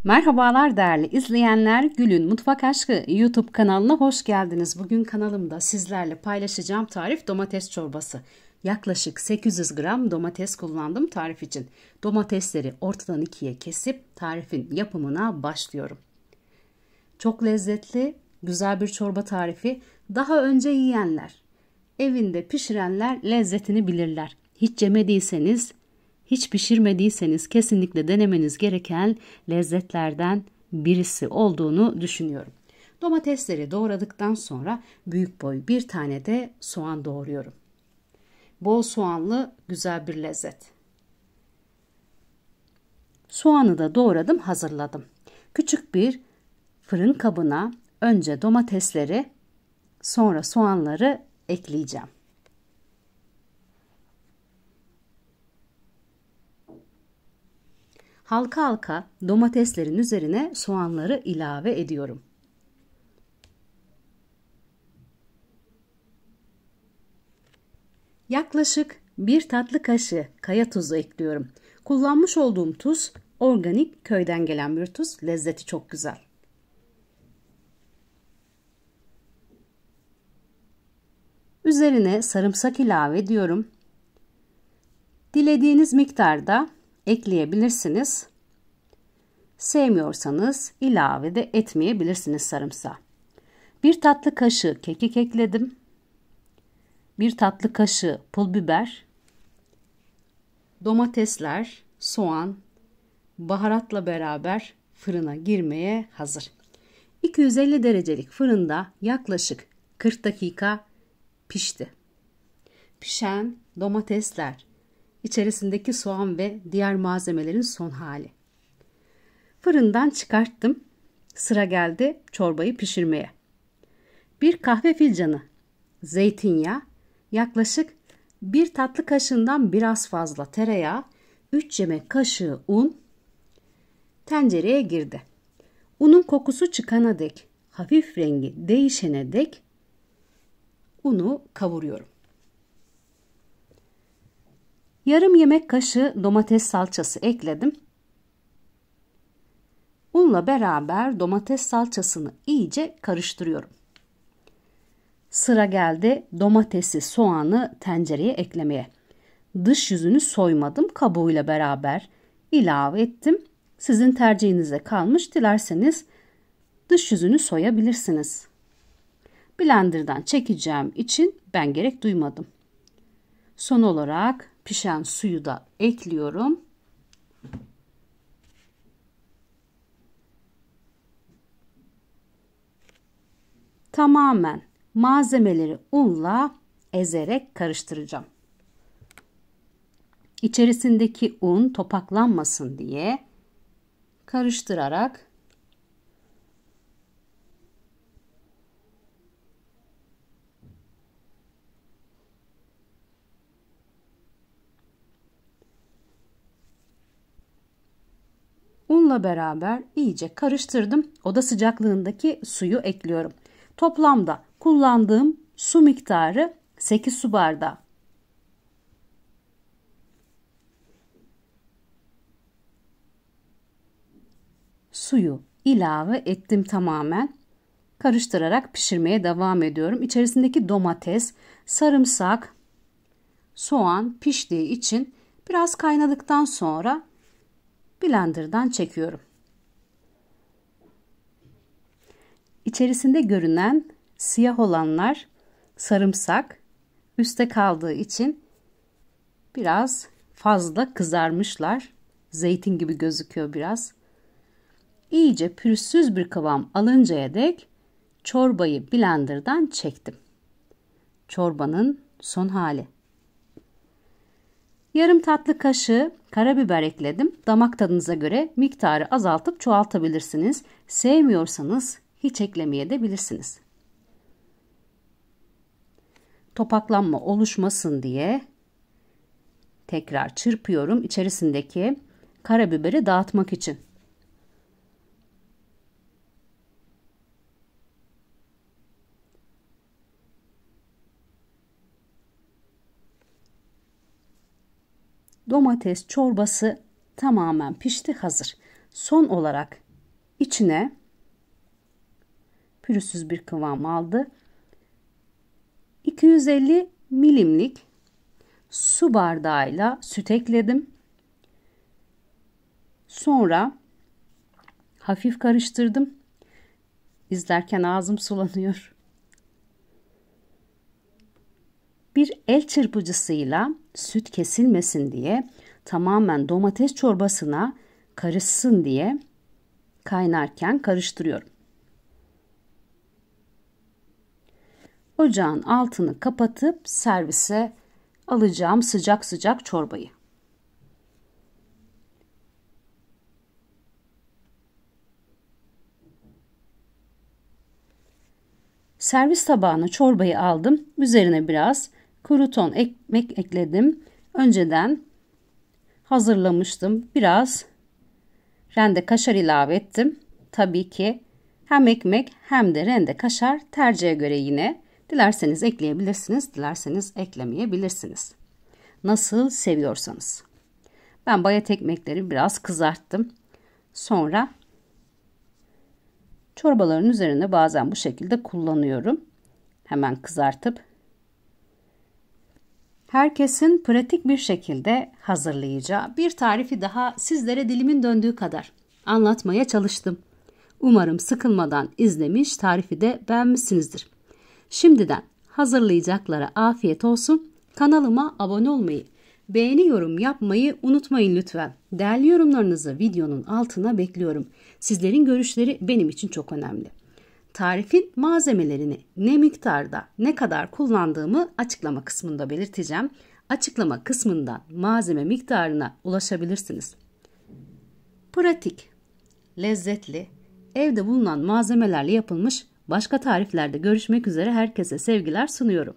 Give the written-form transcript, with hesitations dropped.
Merhabalar değerli izleyenler, Gül'ün Mutfak Aşkı YouTube kanalına hoş geldiniz. Bugün kanalımda sizlerle paylaşacağım tarif domates çorbası. Yaklaşık 800 gram domates kullandım tarif için. Domatesleri ortadan ikiye kesip tarifin yapımına başlıyorum. Çok lezzetli, güzel bir çorba tarifi. Daha önce yiyenler, evinde pişirenler lezzetini bilirler. Hiç yemediyseniz, hiç pişirmediyseniz kesinlikle denemeniz gereken lezzetlerden birisi olduğunu düşünüyorum. Domatesleri doğradıktan sonra büyük boy bir tane de soğan doğruyorum. Bol soğanlı güzel bir lezzet. Soğanı da doğradım, hazırladım. Küçük bir fırın kabına önce domatesleri, sonra soğanları ekleyeceğim. Halka halka domateslerin üzerine soğanları ilave ediyorum. Yaklaşık 1 tatlı kaşığı kaya tuzu ekliyorum. Kullanmış olduğum tuz organik, köyden gelen bir tuz. Lezzeti çok güzel. Üzerine sarımsak ilave ediyorum. Dilediğiniz miktarda ekleyebilirsiniz. Sevmiyorsanız ilave de etmeyebilirsiniz sarımsağı. 1 tatlı kaşığı kekik ekledim. 1 tatlı kaşığı pul biber. Domatesler, soğan, baharatla beraber fırına girmeye hazır. 250 derecelik fırında yaklaşık 40 dakika pişti. Pişen domatesler, içerisindeki soğan ve diğer malzemelerin son hali. Fırından çıkarttım. Sıra geldi çorbayı pişirmeye. 1 kahve fincanı zeytinyağı, yaklaşık 1 tatlı kaşığından biraz fazla tereyağı, 3 yemek kaşığı un tencereye girdi. Unun kokusu çıkana dek, hafif rengi değişene dek unu kavuruyorum. Yarım yemek kaşığı domates salçası ekledim. Unla beraber domates salçasını iyice karıştırıyorum. Sıra geldi domatesi, soğanı tencereye eklemeye. Dış yüzünü soymadım, kabuğuyla beraber ilave ettim. Sizin tercihinize kalmış, dilerseniz dış yüzünü soyabilirsiniz. Blender'dan çekeceğim için ben gerek duymadım. Son olarak pişen suyu da ekliyorum. Tamamen malzemeleri unla ezerek karıştıracağım. İçerisindeki un topaklanmasın diye karıştırarak unla beraber iyice karıştırdım. Oda sıcaklığındaki suyu ekliyorum. Toplamda kullandığım su miktarı 8 su bardağı. Suyu ilave ettim tamamen. Karıştırarak pişirmeye devam ediyorum. İçerisindeki domates, sarımsak, soğan piştiği için biraz kaynadıktan sonra blenderdan çekiyorum. İçerisinde görünen siyah olanlar sarımsak, üstte kaldığı için biraz fazla kızarmışlar. Zeytin gibi gözüküyor biraz. İyice pürüzsüz bir kıvam alıncaya dek çorbayı blenderdan çektim. Çorbanın son hali. Yarım tatlı kaşığı karabiber ekledim. Damak tadınıza göre miktarı azaltıp çoğaltabilirsiniz. Sevmiyorsanız hiç eklemeye de bilirsiniz. Topaklanma oluşmasın diye tekrar çırpıyorum içerisindeki karabiberi dağıtmak için. Domates çorbası tamamen pişti, hazır. Son olarak içine pürüzsüz bir kıvam aldı. 250 milimlik su bardağıyla süt ekledim. Sonra hafif karıştırdım. İzlerken ağzım sulanıyor. Bir el çırpıcısıyla süt kesilmesin diye tamamen domates çorbasına karışsın diye kaynarken karıştırıyorum. Ocağın altını kapatıp servise alacağım sıcak sıcak çorbayı. Servis tabağına çorbayı aldım. Üzerine biraz kruton ekmek ekledim. Önceden hazırlamıştım. Biraz rende kaşar ilave ettim. Tabii ki hem ekmek hem de rende kaşar tercihe göre yine. Dilerseniz ekleyebilirsiniz, dilerseniz eklemeyebilirsiniz. Nasıl seviyorsanız. Ben bayat ekmekleri biraz kızarttım. Sonra çorbaların üzerine bazen bu şekilde kullanıyorum. Hemen kızartıp. Herkesin pratik bir şekilde hazırlayacağı bir tarifi daha sizlere dilimin döndüğü kadar anlatmaya çalıştım. Umarım sıkılmadan izlemiş, tarifi de beğenmişsinizdir. Şimdiden hazırlayacaklara afiyet olsun. Kanalıma abone olmayı, beğeni yorum yapmayı unutmayın lütfen. Değerli yorumlarınızı videonun altına bekliyorum. Sizlerin görüşleri benim için çok önemli. Tarifin malzemelerini ne miktarda, ne kadar kullandığımı açıklama kısmında belirteceğim. Açıklama kısmından malzeme miktarına ulaşabilirsiniz. Pratik, lezzetli, evde bulunan malzemelerle yapılmış başka tariflerde görüşmek üzere herkese sevgiler sunuyorum.